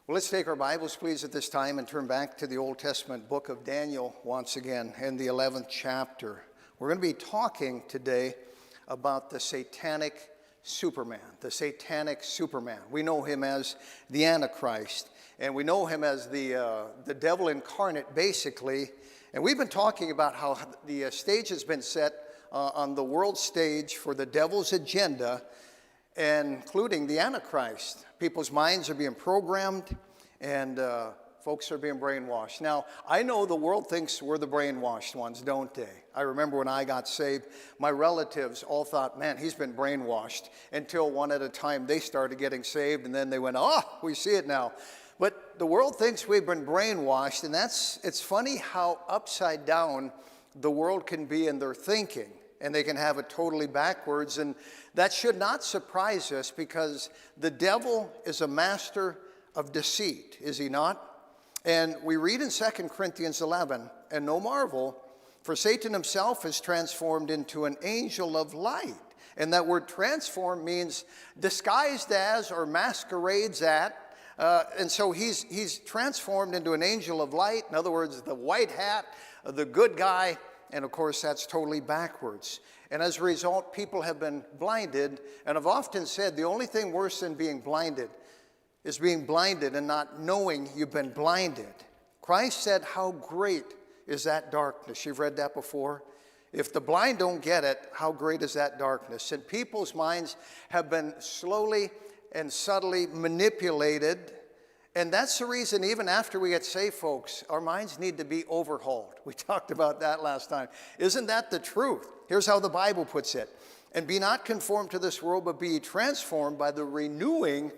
Well, let's take our Bibles, please, at this time and turn back to the Old Testament book of Daniel once again in the 11th chapter. We're going to be talking today about the Satanic Superman, the Satanic Superman. We know him as the Antichrist, and we know him as the devil incarnate, basically. And we've been talking about how the stage has been set on the world stage for the devil's agenda, including the Antichrist. People's minds are being programmed, and folks are being brainwashed. Now, I know the world thinks we're the brainwashed ones, don't they? I remember when I got saved, my relatives all thought, man, he's been brainwashed, until one at a time they started getting saved, and then they went, oh, we see it now. But the world thinks we've been brainwashed, and it's funny how upside down the world can be in their thinking. And they can have it totally backwards. And that should not surprise us, because the devil is a master of deceit, is he not? And we read in 2 Corinthians 11, and no marvel, for Satan himself is transformed into an angel of light. And that word transform means disguised as or masquerades at. And so he's transformed into an angel of light. In other words, the white hat, the good guy. And of course, that's totally backwards. And as a result, people have been blinded. And I've often said the only thing worse than being blinded is being blinded and not knowing you've been blinded. Christ said, how great is that darkness? You've read that before? If the blind don't get it, how great is that darkness? And people's minds have been slowly and subtly manipulated. And that's the reason, even after we get saved, folks, our minds need to be overhauled. We talked about that last time. Isn't that the truth? Here's how the Bible puts it. And be not conformed to this world, but be transformed by the renewing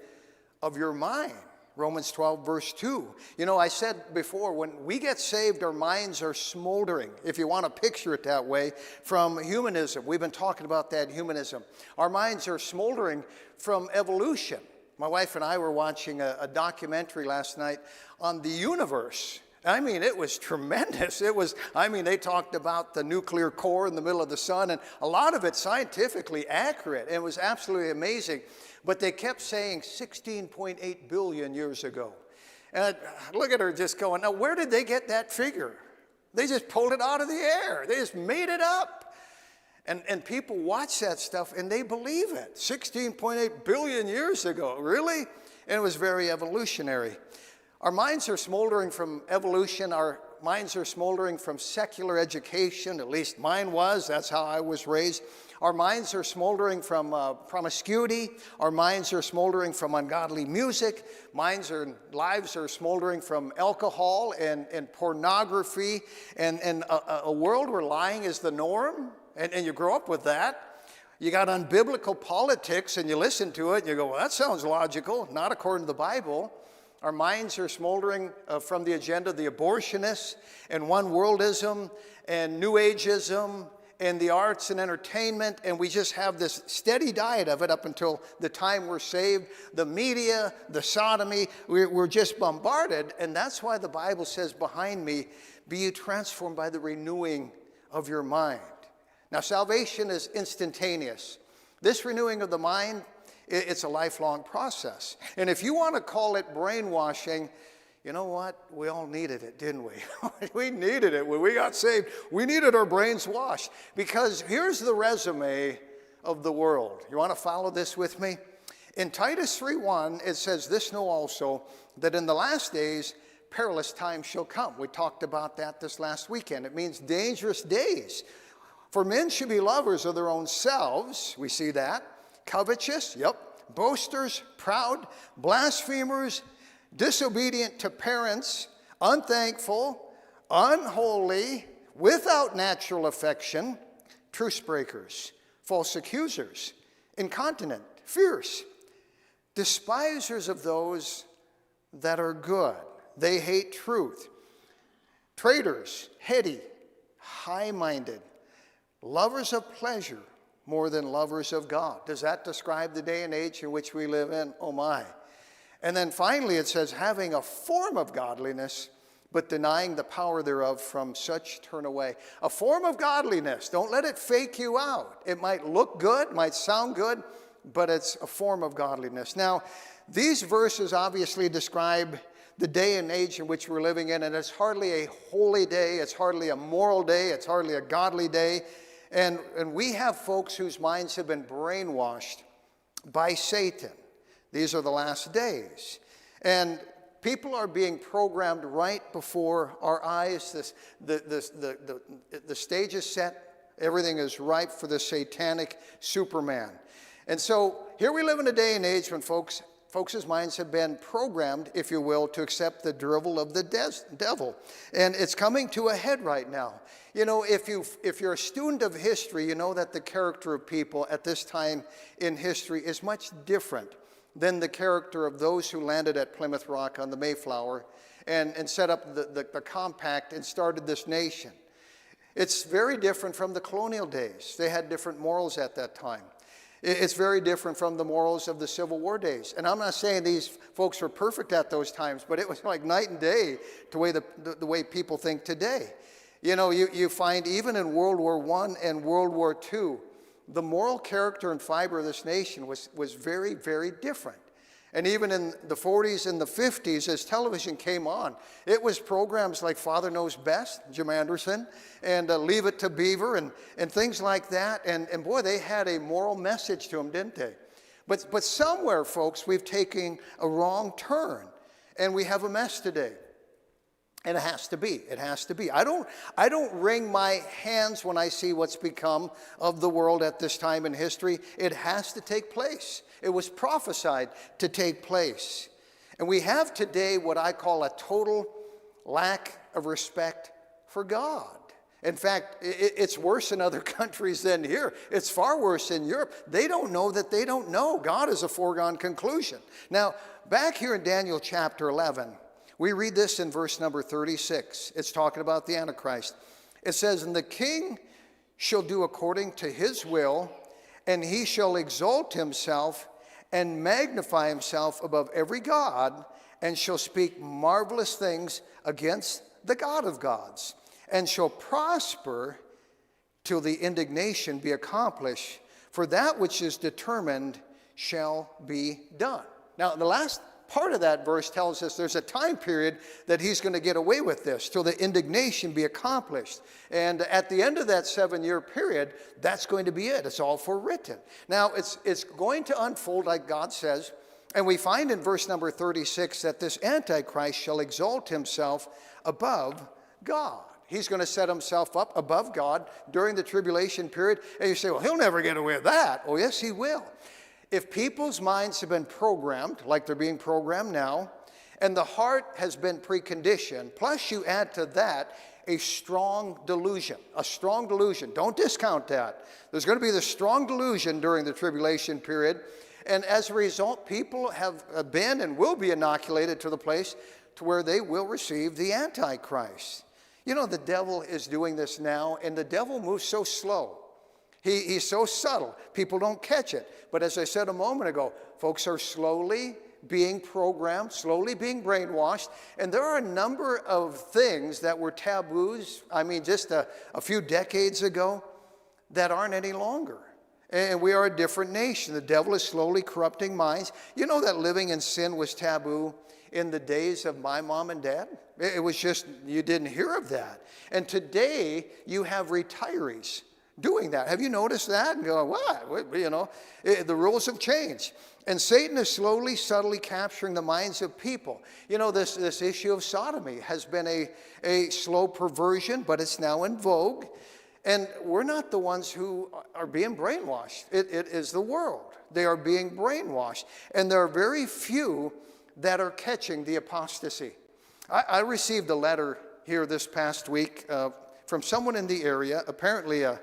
of your mind. Romans 12, verse 2. You know, I said before, when we get saved, our minds are smoldering, if you want to picture it that way, from humanism. We've been talking about that, humanism. Our minds are smoldering from evolution. My wife and I were watching a documentary last night on the universe. I mean, it was tremendous. They talked about the nuclear core in the middle of the sun, and a lot of it scientifically accurate. It was absolutely amazing. But they kept saying 16.8 billion years ago. And look at her just going, now where did they get that figure? They just pulled it out of the air. They just made it up. And people watch that stuff and they believe it. 16.8 billion years ago, really? And it was very evolutionary. Our minds are smoldering from evolution. Our minds are smoldering from secular education. At least mine was. That's how I was raised. Our minds are smoldering from promiscuity. Our minds are smoldering from ungodly music. Lives are smoldering from alcohol and pornography and a world where lying is the norm. And you grow up with that. You got unbiblical politics and you listen to it and you go, well, that sounds logical. Not according to the Bible. Our minds are smoldering from the agenda of the abortionists and one worldism and new ageism and the arts and entertainment. And we just have this steady diet of it up until the time we're saved. The media, the sodomy, we're just bombarded. And that's why the Bible says behind me, be you transformed by the renewing of your mind. Now, salvation is instantaneous. This renewing of the mind, it's a lifelong process. And if you want to call it brainwashing, you know what? We all needed it, didn't we? We needed it. When we got saved, we needed our brains washed. Because here's the resume of the world. You want to follow this with me? In Titus 3:1, it says, this know also, that in the last days, perilous times shall come. We talked about that this last weekend. It means dangerous days. For men should be lovers of their own selves, we see that, covetous, boasters, proud, blasphemers, disobedient to parents, unthankful, unholy, without natural affection, truce breakers, false accusers, incontinent, fierce, despisers of those that are good. They hate truth. Traitors, heady, high-minded, lovers of pleasure more than lovers of God. Does that describe the day and age in which we live in? Oh my. And then finally it says, having a form of godliness, but denying the power thereof, from such turn away. A form of godliness. Don't let it fake you out. It might look good, might sound good, but it's a form of godliness. Now, these verses obviously describe the day and age in which we're living in, and it's hardly a holy day, it's hardly a moral day, it's hardly a godly day. And we have folks whose minds have been brainwashed by Satan. These are the last days. And people are being programmed right before our eyes. The stage is set. Everything is ripe for the satanic Superman. And so here we live in a day and age when folks' minds have been programmed, if you will, to accept the drivel of the devil. And it's coming to a head right now. You know, if you're a student of history, you know that the character of people at this time in history is much different than the character of those who landed at Plymouth Rock on the Mayflower and set up the compact and started this nation. It's very different from the colonial days. They had different morals at that time. It's very different from the morals of the Civil War days. And I'm not saying these folks were perfect at those times, but it was like night and day to the way people think today. You know, you find even in World War I and World War II, the moral character and fiber of this nation was very, very different. And even in the 40s and the 50s, as television came on, it was programs like Father Knows Best, Jim Anderson, and Leave It to Beaver, and things like that. And boy, they had a moral message to them, didn't they? But somewhere, folks, we've taken a wrong turn, and we have a mess today. And it has to be. It has to be. I don't wring my hands when I see what's become of the world at this time in history. It has to take place. It was prophesied to take place. And we have today what I call a total lack of respect for God. In fact, it's worse in other countries than here. It's far worse in Europe. They don't know that they don't know. God is a foregone conclusion. Now, back here in Daniel chapter 11, we read this in verse number 36. It's talking about the Antichrist. It says, "And the king shall do according to his will, and he shall exalt himself and magnify himself above every god, and shall speak marvelous things against the God of gods, and shall prosper till the indignation be accomplished, for that which is determined shall be done." Now, the last part of that verse tells us there's a time period that he's going to get away with this till the indignation be accomplished. And at the end of that 7-year period, that's going to be it. It's all forewritten. Now, it's going to unfold like God says. And we find in verse number 36 that this Antichrist shall exalt himself above God. He's going to set himself up above God during the tribulation period. And you say, well, he'll never get away with that. Oh, yes, he will. If people's minds have been programmed, like they're being programmed now, and the heart has been preconditioned, plus you add to that a strong delusion. A strong delusion. Don't discount that. There's going to be this strong delusion during the tribulation period, and as a result, people have been and will be inoculated to the place to where they will receive the Antichrist. You know, the devil is doing this now, and the devil moves so slow. He's so subtle, people don't catch it. But as I said a moment ago, folks are slowly being programmed, slowly being brainwashed. And there are a number of things that were taboos, just a few decades ago, that aren't any longer. And we are a different nation. The devil is slowly corrupting minds. You know that living in sin was taboo in the days of my mom and dad? It was just, you didn't hear of that. And today, you have retirees doing that. Have you noticed that? And going, what? You know, the rules have changed. And Satan is slowly, subtly capturing the minds of people. You know, this issue of sodomy has been a slow perversion, but it's now in vogue. And we're not the ones who are being brainwashed. It is the world. They are being brainwashed. And there are very few that are catching the apostasy. I received a letter here this past week from someone in the area, apparently a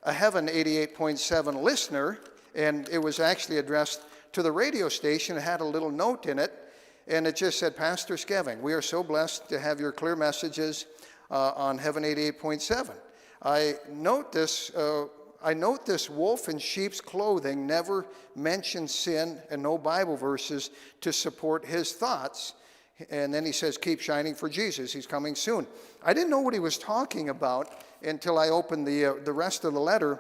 Heaven 88.7 listener, and it was actually addressed to the radio station. It had a little note in it, and it just said, "Pastor Scheving, we are so blessed to have your clear messages on Heaven 88.7. I note this wolf in sheep's clothing never mentions sin and no Bible verses to support his thoughts." And then he says, "Keep shining for Jesus. He's coming soon." I didn't know what he was talking about until I opened the rest of the letter.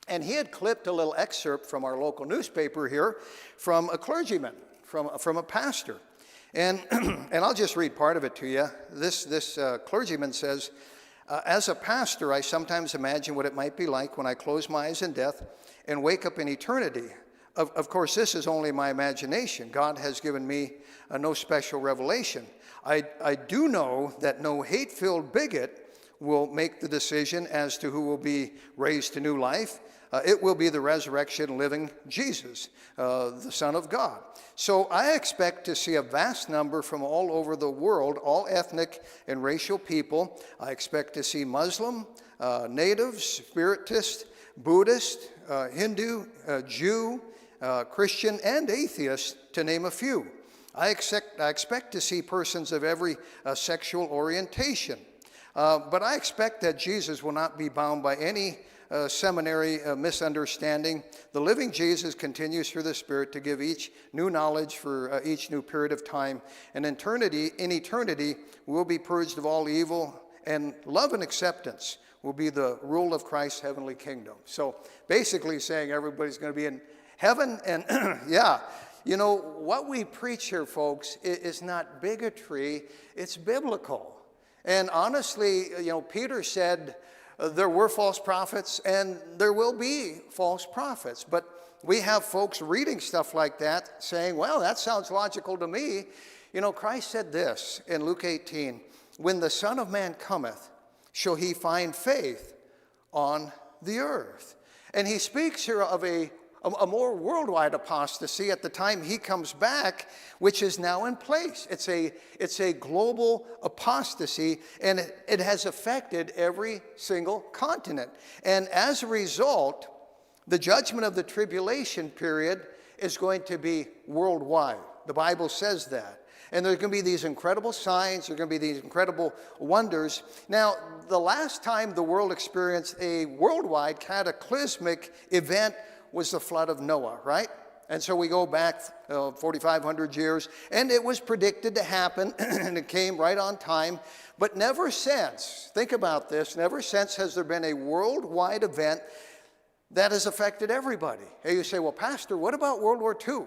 And he had clipped a little excerpt from our local newspaper here from a clergyman, from a pastor. And, and I'll just read part of it to you. This clergyman says, as a pastor, I sometimes imagine what it might be like when I close my eyes in death and wake up in eternity. Of course, this is only my imagination. God has given me no special revelation. I do know that no hate-filled bigot will make the decision as to who will be raised to new life. It will be the resurrection living Jesus, the Son of God. So I expect to see a vast number from all over the world, all ethnic and racial people. I expect to see Muslim, natives, Spiritist, Buddhist, Hindu, Jew, Christian, and atheist, to name a few. I expect to see persons of every sexual orientation. But I expect that Jesus will not be bound by any seminary misunderstanding. The living Jesus continues through the Spirit to give each new knowledge for each new period of time. And in eternity, we'll be purged of all evil, and love and acceptance will be the rule of Christ's heavenly kingdom. So basically saying everybody's going to be in heaven. And yeah, you know, what we preach here, folks, is not bigotry, it's biblical. And honestly, you know, Peter said, there were false prophets and there will be false prophets. But we have folks reading stuff like that saying, well, that sounds logical to me. You know, Christ said this in Luke 18, when the Son of Man cometh, shall he find faith on the earth? And he speaks here of a more worldwide apostasy at the time he comes back, which is now in place. It's a global apostasy, and it has affected every single continent. And as a result, the judgment of the tribulation period is going to be worldwide. The Bible says that. And there's going to be these incredible signs, there's going to be these incredible wonders. Now, the last time the world experienced a worldwide cataclysmic event was the flood of Noah, right? And so we go back 4,500 years, and it was predicted to happen, and it came right on time. But never since, think about this, never since has there been a worldwide event that has affected everybody. And you say, well, Pastor, what about World War II?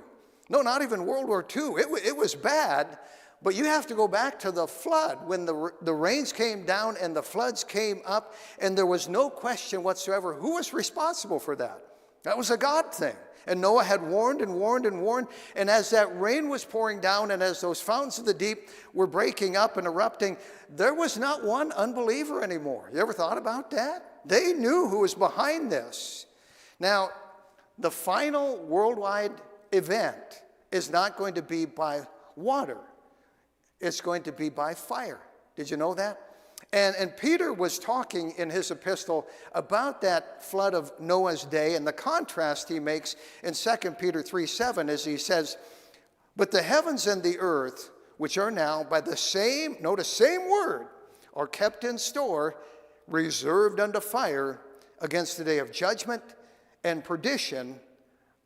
No, not even World War II. It was bad, but you have to go back to the flood when the rains came down and the floods came up, and there was no question whatsoever who was responsible for that. That was a God thing. And Noah had warned and warned and warned. And as that rain was pouring down and as those fountains of the deep were breaking up and erupting, there was not one unbeliever anymore. You ever thought about that? They knew who was behind this. Now, the final worldwide event is not going to be by water. It's going to be by fire. Did you know that? And Peter was talking in his epistle about that flood of Noah's day and the contrast he makes in 2 Peter 3:7 as he says, but the heavens and the earth, which are now by the same, notice, same word, are kept in store, reserved unto fire against the day of judgment and perdition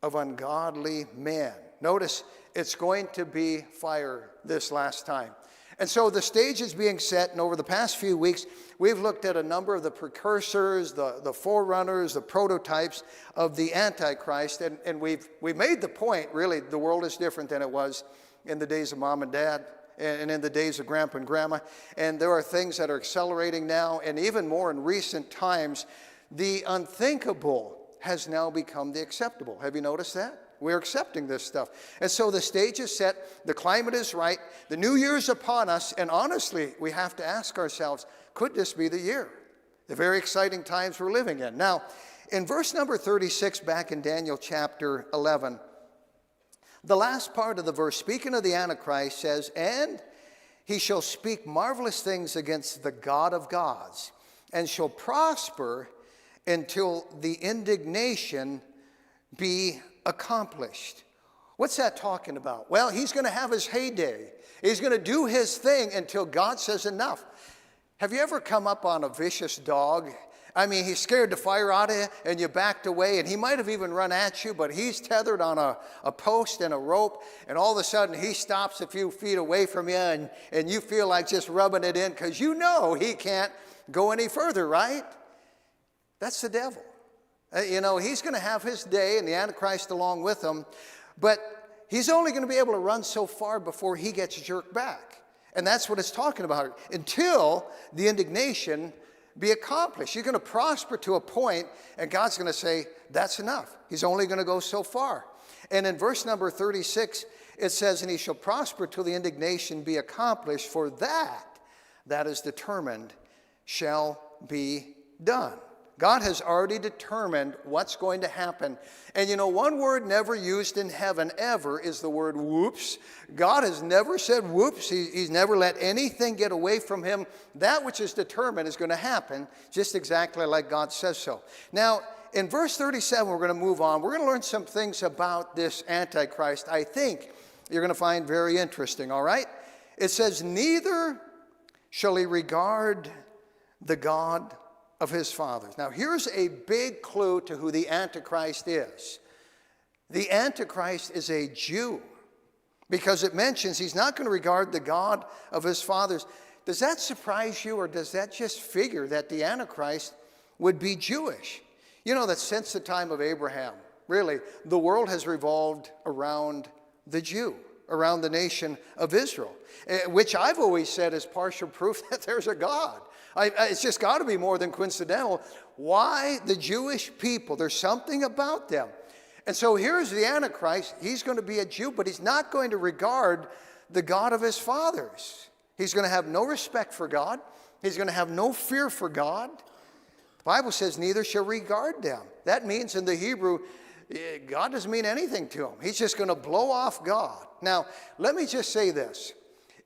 of ungodly men. Notice, it's going to be fire this last time. And so the stage is being set, and over the past few weeks, we've looked at a number of the precursors, the forerunners, the prototypes of the Antichrist, and we've made the point, really, the world is different than it was in the days of Mom and Dad and in the days of Grandpa and Grandma, and there are things that are accelerating now, and even more in recent times, the unthinkable has now become the acceptable. Have you noticed that? We're accepting this stuff. And so the stage is set, the climate is right, the new year's upon us, and honestly, we have to ask ourselves, could this be the year? The very exciting times we're living in. Now, in verse number 36, back in Daniel chapter 11, the last part of the verse, speaking of the Antichrist, says, and he shall speak marvelous things against the God of gods, and shall prosper until the indignation be accomplished. What's that talking about? Well, he's going to have his heyday. He's going to do his thing until God says enough. Have you ever come up on a vicious dog? I mean, he scared the fire out of you and you backed away, and he might have even run at you, but he's tethered on a post and a rope, and all of a sudden he stops a few feet away from you, and you feel like just rubbing it in because you know he can't go any further, right? That's the devil. He's going to have his day and the Antichrist along with him, but he's only going to be able to run so far before he gets jerked back. And that's what it's talking about. Until the indignation be accomplished. You're going to prosper to a point, and God's going to say, that's enough. He's only going to go so far. And in verse number 36, it says, and he shall prosper till the indignation be accomplished, for that is determined shall be done. God has already determined what's going to happen. And one word never used in heaven ever is the word whoops. God has never said whoops. He's never let anything get away from him. That which is determined is going to happen just exactly like God says so. Now, in verse 37, we're going to move on. We're going to learn some things about this Antichrist I think you're going to find very interesting, all right? It says, neither shall he regard the God of his fathers. Now, here's a big clue to who the Antichrist is. The Antichrist is a Jew, because it mentions he's not going to regard the God of his fathers. Does that surprise you, or does that just figure that the Antichrist would be Jewish? You know that since the time of Abraham, really, the world has revolved around the Jew, around the nation of Israel, which I've always said is partial proof that there's a God. It's just got to be more than coincidental. Why the Jewish people? There's something about them. And so here's the Antichrist. He's going to be a Jew, but he's not going to regard the God of his fathers. He's going to have no respect for God. He's going to have no fear for God. The Bible says neither shall regard them. That means in the Hebrew, God doesn't mean anything to him. He's just going to blow off God. Now, let me just say this.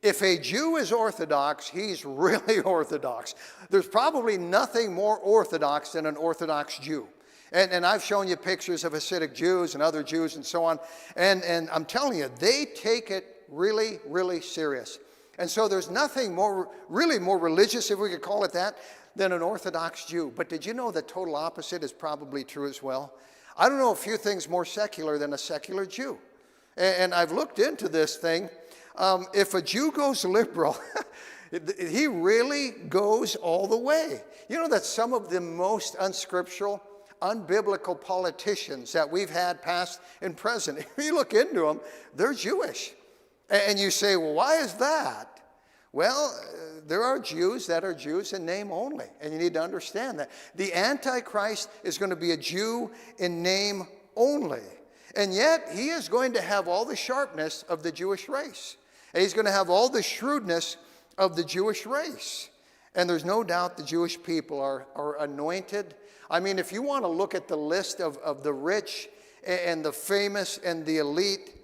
If a Jew is Orthodox, he's really Orthodox. There's probably nothing more Orthodox than an Orthodox Jew. And I've shown you pictures of Hasidic Jews and other Jews and so on. And I'm telling you, they take it really, really serious. And so there's nothing really more religious, if we could call it that, than an Orthodox Jew. But did you know the total opposite is probably true as well? I don't know a few things more secular than a secular Jew. And I've looked into this thing. If a Jew goes liberal, he really goes all the way. You know that some of the most unscriptural, unbiblical politicians that we've had past and present, if you look into them, they're Jewish. And you say, well, why is that? Well, there are Jews that are Jews in name only, and you need to understand that. The Antichrist is going to be a Jew in name only, and yet he is going to have all the sharpness of the Jewish race. And he's going to have all the shrewdness of the Jewish race. And there's no doubt the Jewish people are anointed. I mean, if you want to look at the list of the rich and the famous and the elite,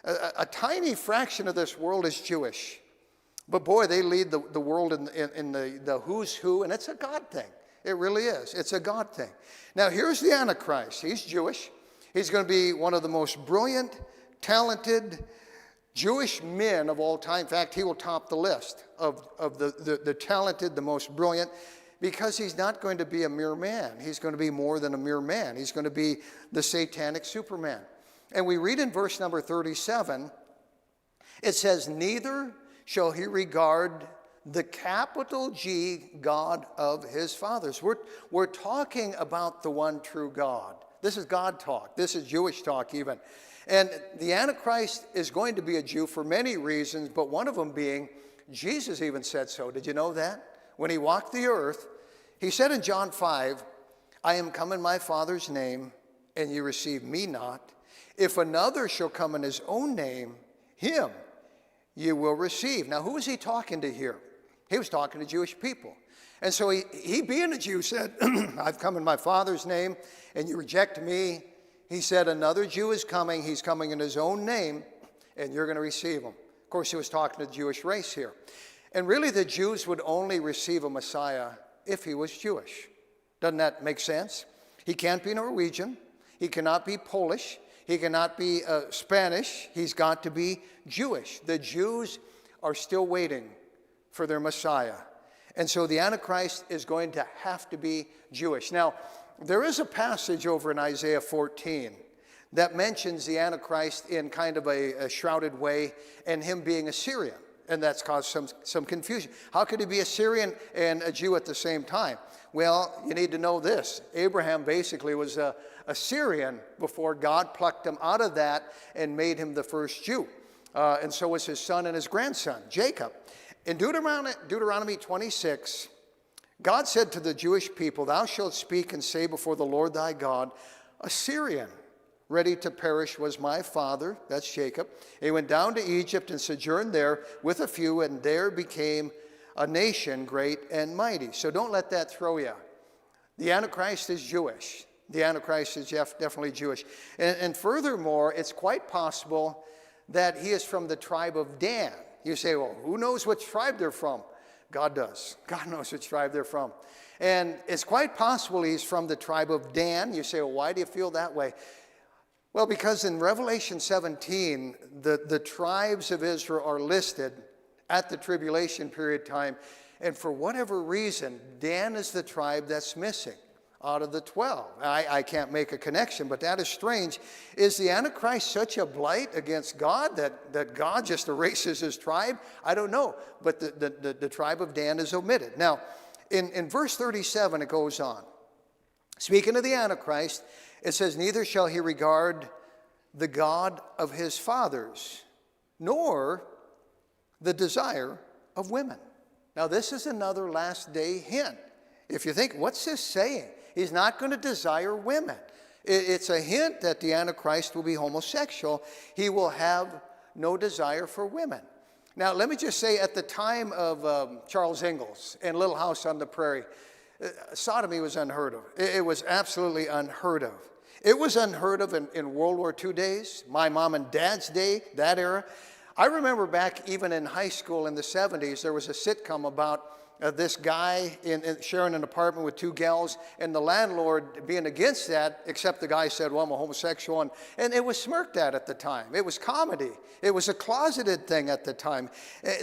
a tiny fraction of this world is Jewish. But boy, they lead the world in the who's who, and it's a God thing. It really is. It's a God thing. Now, here's the Antichrist. He's Jewish. He's going to be one of the most brilliant, talented Jewish men of all time. In fact, he will top the list of the talented, the most brilliant, because he's not going to be a mere man. He's going to be more than a mere man. He's going to be the Satanic Superman. And we read in verse number 37, it says, neither shall he regard the capital G God of his fathers. We're talking about the one true God. This is God talk. This is Jewish talk even. And the Antichrist is going to be a Jew for many reasons, but one of them being, Jesus even said so. Did you know that? When he walked the earth, he said in John 5, I am come in my Father's name, and ye receive me not. If another shall come in his own name, him ye will receive. Now, who was he talking to here? He was talking to Jewish people. And so he being a Jew said, I've come in my Father's name, and you reject me. He said, another Jew is coming. He's coming in his own name, and you're going to receive him. Of course, he was talking to the Jewish race here. And really, the Jews would only receive a Messiah if he was Jewish. Doesn't that make sense? He can't be Norwegian. He cannot be Polish. He cannot be Spanish. He's got to be Jewish. The Jews are still waiting for their Messiah. And so the Antichrist is going to have to be Jewish. Now, there is a passage over in Isaiah 14 that mentions the Antichrist in kind of a shrouded way and him being Assyrian. And that's caused some confusion. How could he be a Syrian and a Jew at the same time? Well, you need to know this. Abraham basically was a Syrian before God plucked him out of that and made him the first Jew. And so was his son and his grandson, Jacob. In Deuteronomy 26, God said to the Jewish people, "Thou shalt speak and say before the Lord thy God, a Syrian ready to perish was my father," that's Jacob. "He went down to Egypt and sojourned there with a few, and there became a nation great and mighty." So don't let that throw you. The Antichrist is Jewish. The Antichrist is definitely Jewish. And furthermore, it's quite possible that he is from the tribe of Dan. You say, well, who knows which tribe they're from? God does. God knows which tribe they're from. And it's quite possible he's from the tribe of Dan. You say, well, why do you feel that way? Well, because in Revelation 17, the tribes of Israel are listed at the tribulation period time. And for whatever reason, Dan is the tribe that's missing out of the 12. I can't make a connection, but that is strange. Is the Antichrist such a blight against God that God just erases his tribe? I don't know, but the tribe of Dan is omitted. Now, in verse 37, it goes on. Speaking of the Antichrist, it says, "Neither shall he regard the God of his fathers, nor the desire of women." Now, this is another last day hint. If you think, what's this saying? He's not going to desire women. It's a hint that the Antichrist will be homosexual. He will have no desire for women. Now, let me just say, at the time of Charles Ingalls and Little House on the Prairie, sodomy was unheard of. It was absolutely unheard of. It was unheard of in World War II days, my mom and dad's day, that era. I remember back even in high school in the 70s, there was a sitcom about this guy sharing an apartment with two gals, and the landlord being against that, except the guy said, well, I'm a homosexual, and it was smirked at the time. It was comedy. It was a closeted thing at the time.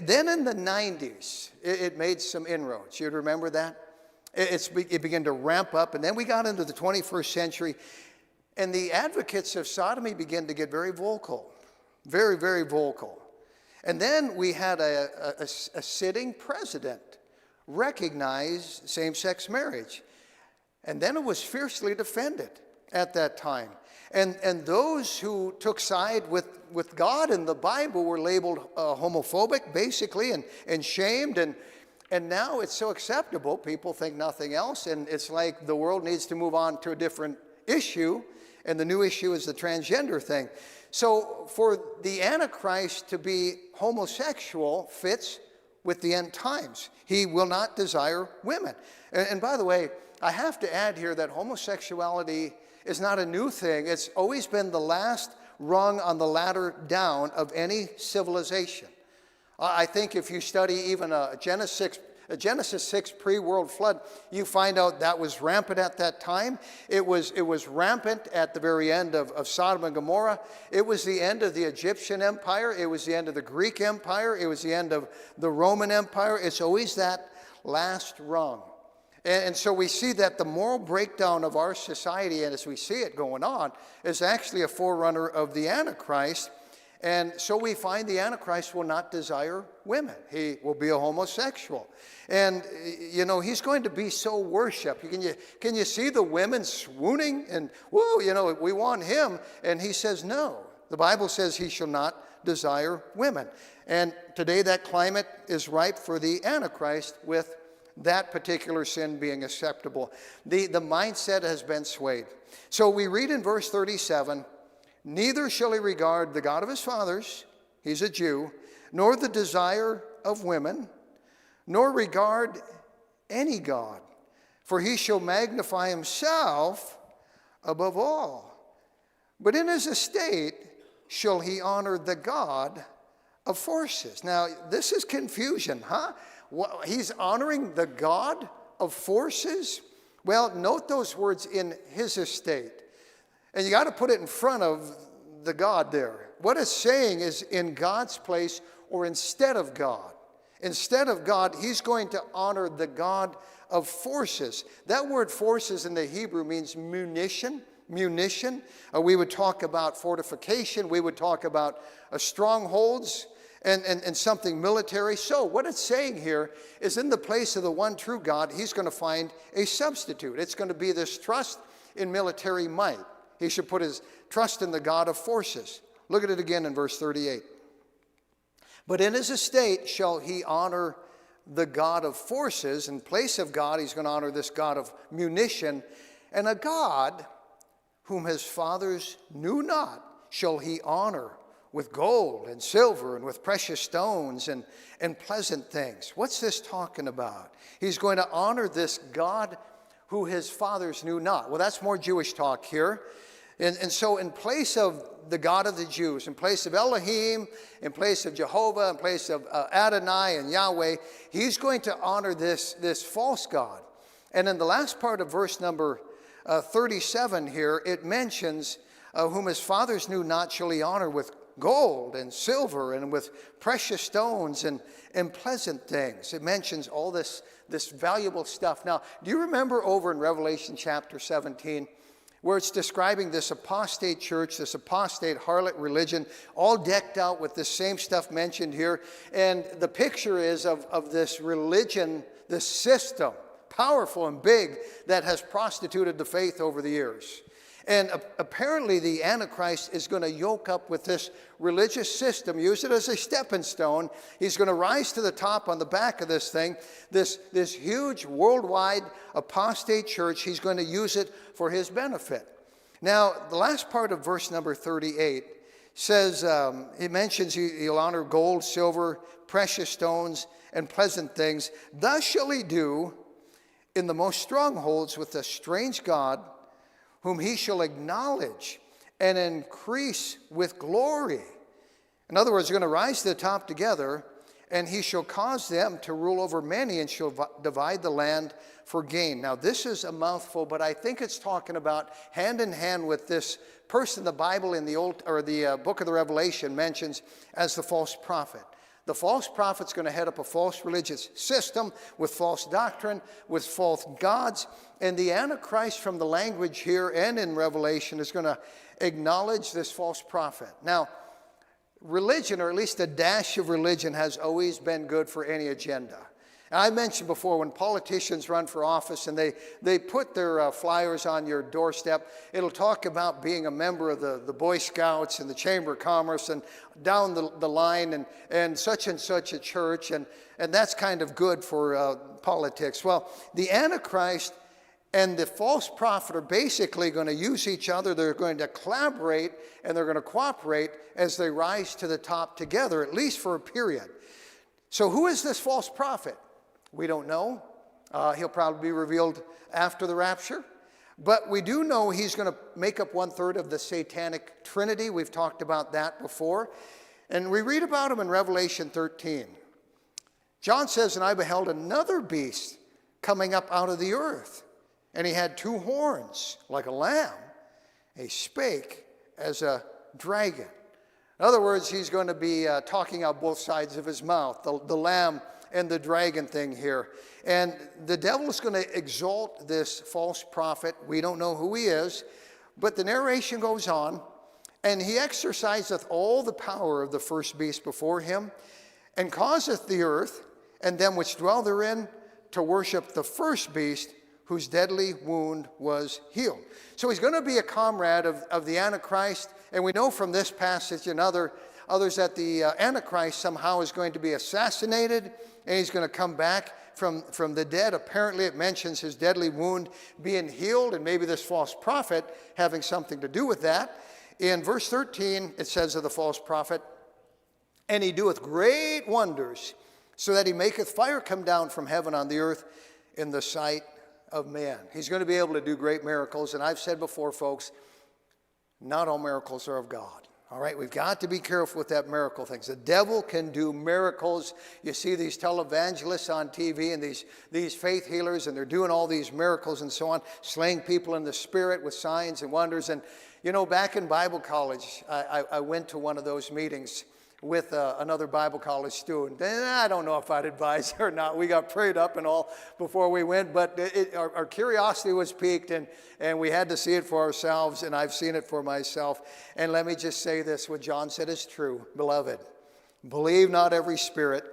Then in the 90s, it made some inroads. You'd remember that? It began to ramp up, and then we got into the 21st century, and the advocates of sodomy began to get very vocal, very, very vocal. And then we had a sitting president recognize same-sex marriage. And then it was fiercely defended at that time. And those who took side with God and the Bible were labeled homophobic, basically, and shamed. And now it's so acceptable, people think nothing else. And it's like the world needs to move on to a different issue. And the new issue is the transgender thing. So for the Antichrist to be homosexual fits with the end times. He will not desire women. And by the way, I have to add here that homosexuality is not a new thing. It's always been the last rung on the ladder down of any civilization. I think if you study even a Genesis 6 pre-world flood, you find out that was rampant at that time. It was rampant at the very end of Sodom and Gomorrah. It was the end of the Egyptian Empire. It was the end of the Greek Empire. It was the end of the Roman Empire. It's always that last rung. And so we see that the moral breakdown of our society, and as we see it going on, is actually a forerunner of the Antichrist. And so we find the Antichrist will not desire women. He will be a homosexual. And, you know, he's going to be so worshipped. Can you see the women swooning and, whoa, you know, we want him. And he says no. The Bible says he shall not desire women. And today that climate is ripe for the Antichrist, with that particular sin being acceptable. The mindset has been swayed. So we read in verse 37, "Neither shall he regard the God of his fathers," he's a Jew, "nor the desire of women, nor regard any God, for he shall magnify himself above all. But in his estate shall he honor the God of forces." Now, this is confusion, huh? He's honoring the God of forces? Well, note those words, "in his estate." And you got to put it in front of the God there. What it's saying is in God's place or instead of God. Instead of God, he's going to honor the God of forces. That word forces in the Hebrew means munition. We would talk about fortification. We would talk about strongholds. and something military. So what it's saying here is in the place of the one true God, he's going to find a substitute. It's going to be this trust in military might. He should put his trust in the God of forces. Look at it again in verse 38. But in his estate shall he honor the God of forces. In place of God, he's going to honor this God of munition. And a God whom his fathers knew not shall he honor with gold and silver and with precious stones and pleasant things. What's this talking about? He's going to honor this God who his fathers knew not. Well, that's more Jewish talk here. And so in place of the God of the Jews, in place of Elohim, in place of Jehovah, in place of Adonai and Yahweh, he's going to honor this false God. And in the last part of verse number 37 here, it mentions whom his fathers knew not shall he honor with gold and silver and with precious stones and pleasant things. It mentions all this valuable stuff. Now, do you remember over in Revelation chapter 17 where it's describing this apostate church, this apostate harlot religion, all decked out with the same stuff mentioned here? And the picture is of this religion, this system, powerful and big, that has prostituted the faith over the years. And apparently the Antichrist is going to yoke up with this religious system, use it as a stepping stone. He's going to rise to the top on the back of this thing, this huge worldwide apostate church. He's going to use it for his benefit. Now, the last part of verse number 38 says, it mentions he'll honor gold, silver, precious stones, and pleasant things. Thus shall he do in the most strongholds with the strange God, whom he shall acknowledge and increase with glory. In other words, they're going to rise to the top together, and he shall cause them to rule over many and shall divide the land for gain. Now, this is a mouthful, but I think it's talking about hand in hand with this person the Bible in the book of the Revelation mentions as the false prophet. The false prophet's going to head up a false religious system with false doctrine, with false gods. And the Antichrist, from the language here and in Revelation, is going to acknowledge this false prophet. Now, religion, or at least a dash of religion, has always been good for any agenda. And I mentioned before, when politicians run for office and they put their flyers on your doorstep, it'll talk about being a member of the Boy Scouts and the Chamber of Commerce and down the line and such a church, and that's kind of good for politics. Well, the Antichrist and the false prophet are basically going to use each other. They're going to collaborate and they're going to cooperate as they rise to the top together, at least for a period. So who is this false prophet? We don't know. He'll probably be revealed after the rapture. But we do know he's going to make up 1/3 of the Satanic Trinity. We've talked about that before. And we read about him in Revelation 13. John says, and I beheld another beast coming up out of the earth. And he had 2 horns like a lamb. He spake as a dragon. In other words, he's going to be talking out both sides of his mouth, the lamb and the dragon thing here. And the devil is going to exalt this false prophet. We don't know who he is, but the narration goes on, and he exerciseth all the power of the first beast before him, and causeth the earth and them which dwell therein to worship the first beast, whose deadly wound was healed. So he's going to be a comrade of the Antichrist, and we know from this passage and others that the Antichrist somehow is going to be assassinated, and he's going to come back from the dead. Apparently it mentions his deadly wound being healed, and maybe this false prophet having something to do with that. In verse 13, it says of the false prophet, and he doeth great wonders, so that he maketh fire come down from heaven on the earth in the sight of man. He's going to be able to do great miracles, and I've said before, folks, not all miracles are of God. All right, we've got to be careful with that miracle things. The devil can do miracles. You see these televangelists on TV and these faith healers, and they're doing all these miracles and so on, slaying people in the spirit with signs and wonders. And, you know, back in Bible college, I went to one of those meetings with another Bible college student. And I don't know if I'd advise her or not. We got prayed up and all before we went, but our curiosity was piqued, and we had to see it for ourselves, and I've seen it for myself. And let me just say this, what John said is true. Beloved, Believe not every spirit,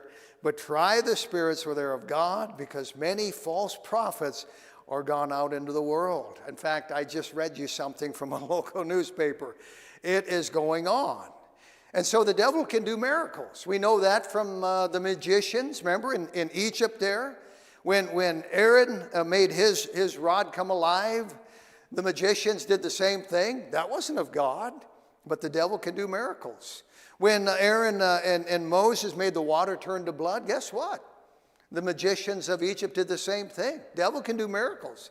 but try the spirits whether they're of God, because many false prophets are gone out into the world. In fact, I just read you something from a local newspaper. It is going on. And so the devil can do miracles. We know that from the magicians. Remember in Egypt there? When Aaron made his rod come alive, the magicians did the same thing. That wasn't of God, but the devil can do miracles. When Aaron and Moses made the water turn to blood, guess what? The magicians of Egypt did the same thing. Devil can do miracles.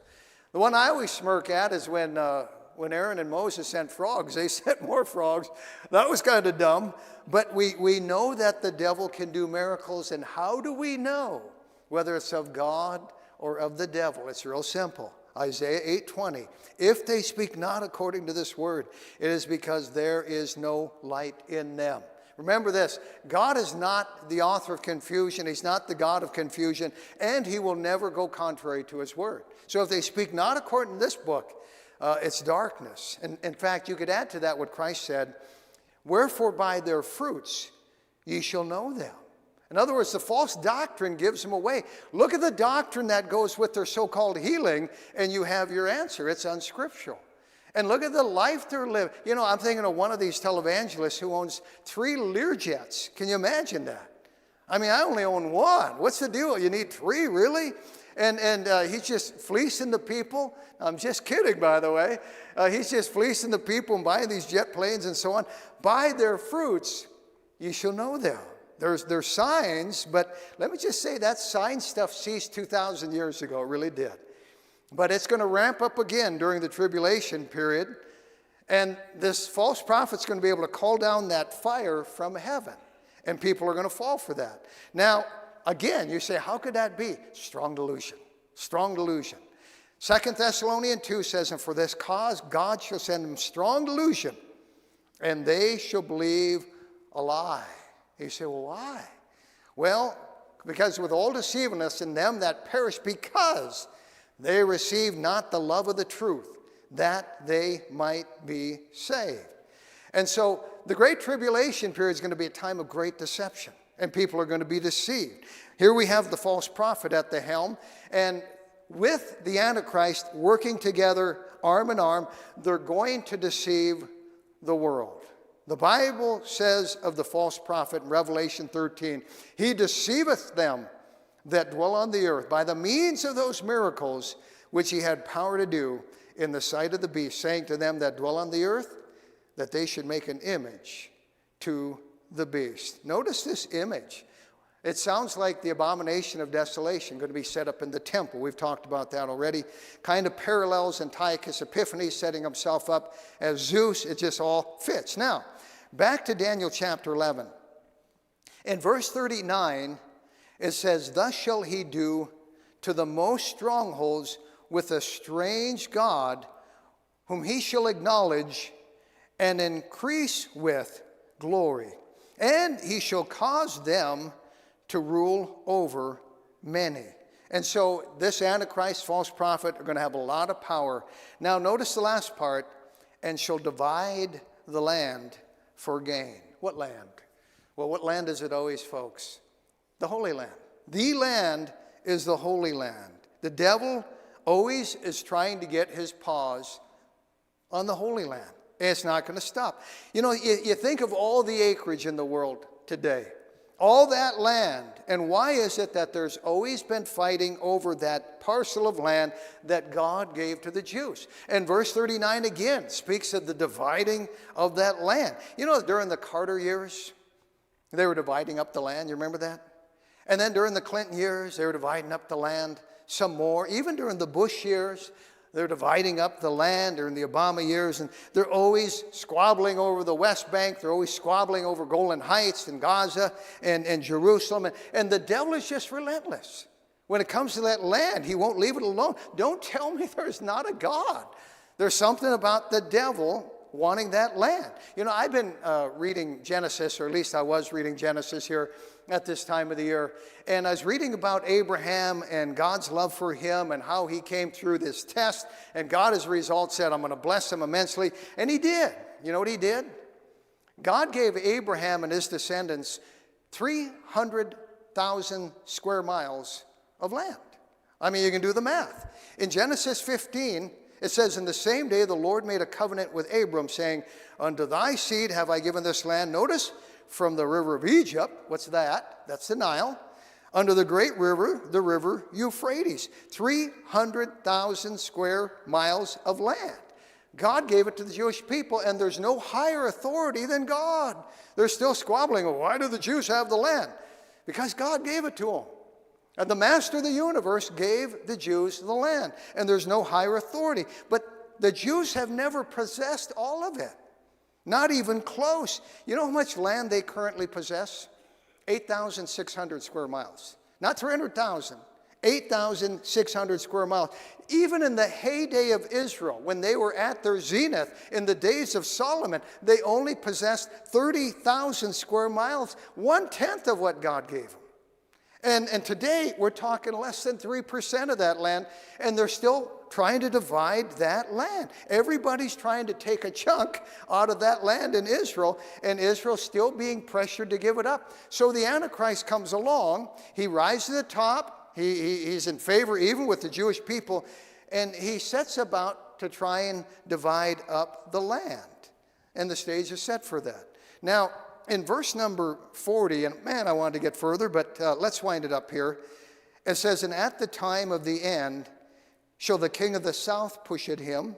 The one I always smirk at is when Aaron and Moses sent frogs. They sent more frogs. That was kind of dumb. But we know that the devil can do miracles. And how do we know whether it's of God or of the devil? It's real simple. Isaiah 8:20. If they speak not according to this word, it is because there is no light in them. Remember this, God is not the author of confusion. He's not the God of confusion, and he will never go contrary to his word. So if they speak not according to this book, it's darkness. And in fact, you could add to that what Christ said, wherefore by their fruits ye shall know them. In other words, the false doctrine gives them away. Look at the doctrine that goes with their so-called healing, and you have your answer. It's unscriptural. And look at the life they're living. You know, I'm thinking of one of these televangelists who owns 3 Learjets. Can you imagine that? I mean, I only own 1. What's the deal? You need 3, really? And he's just fleecing the people. I'm just kidding, by the way. He's just fleecing the people and buying these jet planes and so on. By their fruits, you shall know them. There's signs, but let me just say that sign stuff ceased 2,000 years ago. It really did. But it's going to ramp up again during the tribulation period. And this false prophet's going to be able to call down that fire from heaven. And people are going to fall for that. Now, again, you say, how could that be? Strong delusion. Strong delusion. 2 Thessalonians 2 says, and for this cause God shall send them strong delusion, and they shall believe a lie. You say, well, why? Well, because with all deceivedness in them that perish, because they receive not the love of the truth, that they might be saved. And so the great tribulation period is going to be a time of great deception, and people are going to be deceived. Here we have the false prophet at the helm, and with the Antichrist working together arm in arm, they're going to deceive the world. The Bible says of the false prophet in Revelation 13, he deceiveth them that dwell on the earth by the means of those miracles which he had power to do in the sight of the beast, saying to them that dwell on the earth that they should make an image to the beast. Notice this image. It sounds like the abomination of desolation going to be set up in the temple. We've talked about that already. Kind of parallels Antiochus Epiphanes setting himself up as Zeus. It just all fits. Now, back to Daniel chapter 11. In verse 39, it says, thus shall he do to the most strongholds with a strange God, whom he shall acknowledge and increase with glory. And he shall cause them to rule over many. And so this Antichrist, false prophet, are going to have a lot of power. Now notice the last part, and shall divide the land for gain. What land? Well, what land is it always, folks? The Holy Land. The land is the Holy Land. The devil always is trying to get his paws on the Holy Land. And it's not going to stop. You know, you think of all the acreage in the world today. All that land. And why is it that there's always been fighting over that parcel of land that God gave to the Jews? And verse 39 again speaks of the dividing of that land. You know, during the Carter years, they were dividing up the land. You remember that? And then during the Clinton years, they were dividing up the land some more. Even during the Bush years, they're dividing up the land. During the Obama years, and they're always squabbling over the West Bank. They're always squabbling over Golan Heights and Gaza and Jerusalem. And the devil is just relentless. When it comes to that land, he won't leave it alone. Don't tell me there's not a God. There's something about the devil wanting that land. You know, I've been reading Genesis, or at least I was reading Genesis here at this time of the year. And I was reading about Abraham and God's love for him and how he came through this test. And God, as a result, said, I'm going to bless him immensely. And he did. You know what he did? God gave Abraham and his descendants 300,000 square miles of land. I mean, you can do the math. In Genesis 15, it says, "In the same day the Lord made a covenant with Abram, saying, Unto thy seed have I given this land." Notice, from the river of Egypt, what's that? That's the Nile. "Under the great river, the river Euphrates." 300,000 square miles of land. God gave it to the Jewish people, and there's no higher authority than God. They're still squabbling, well, why do the Jews have the land? Because God gave it to them. And the master of the universe gave the Jews the land, and there's no higher authority. But the Jews have never possessed all of it, not even close. You know how much land they currently possess? 8,600 square miles. Not 300,000, 8,600 square miles. Even in the heyday of Israel, when they were at their zenith, in the days of Solomon, they only possessed 30,000 square miles, 1/10 of what God gave them. And today, we're talking less than 3% of that land, and they're still trying to divide that land. Everybody's trying to take a chunk out of that land in Israel, and Israel's still being pressured to give it up. So the Antichrist comes along. He rises to the top. He's in favor even with the Jewish people, and he sets about to try and divide up the land. And the stage is set for that. Now, in verse number 40, and man, I wanted to get further, but let's wind it up here. It says, "And at the time of the end shall the king of the south push at him,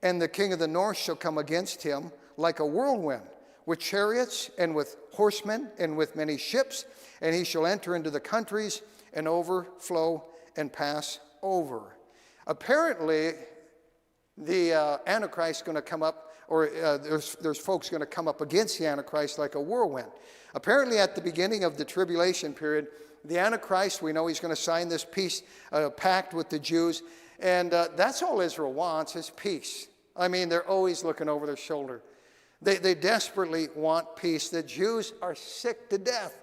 and the king of the north shall come against him like a whirlwind, with chariots and with horsemen and with many ships, and he shall enter into the countries and overflow and pass over." Apparently, the Antichrist is going to come up, or there's folks going to come up against the Antichrist like a whirlwind. Apparently, at the beginning of the tribulation period, the Antichrist, we know he's going to sign this peace pact with the Jews, and that's all Israel wants is peace. I mean, they're always looking over their shoulder. They desperately want peace. The Jews are sick to death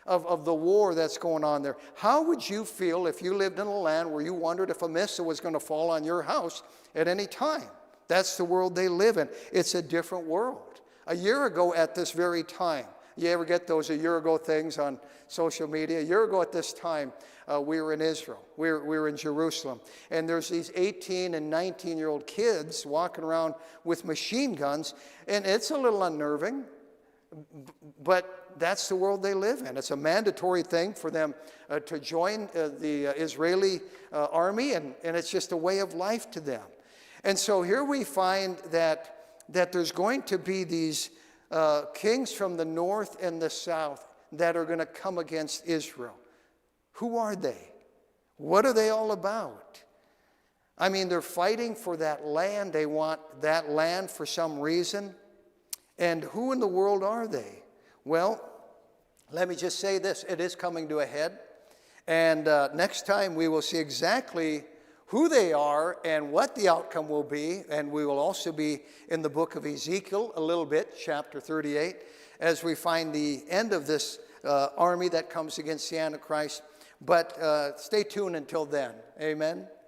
of the war that's going on there. How would you feel if you lived in a land where you wondered if a missile was going to fall on your house at any time? That's the world they live in. It's a different world. A year ago at this very time, you ever get those a year ago things on social media? A year ago at this time, we were in Israel. We were in Jerusalem. And there's these 18 and 19-year-old kids walking around with machine guns. And it's a little unnerving, but that's the world they live in. It's a mandatory thing for them to join the Israeli army, and it's just a way of life to them. And so here we find that there's going to be these kings from the north and the south that are going to come against Israel. Who are they? What are they all about? I mean, they're fighting for that land. They want that land for some reason. And who in the world are they? Well, let me just say this. It is coming to a head. And next time we will see exactly who they are and what the outcome will be. And we will also be in the book of Ezekiel a little bit, chapter 38, as we find the end of this army that comes against the Antichrist. But stay tuned until then. Amen.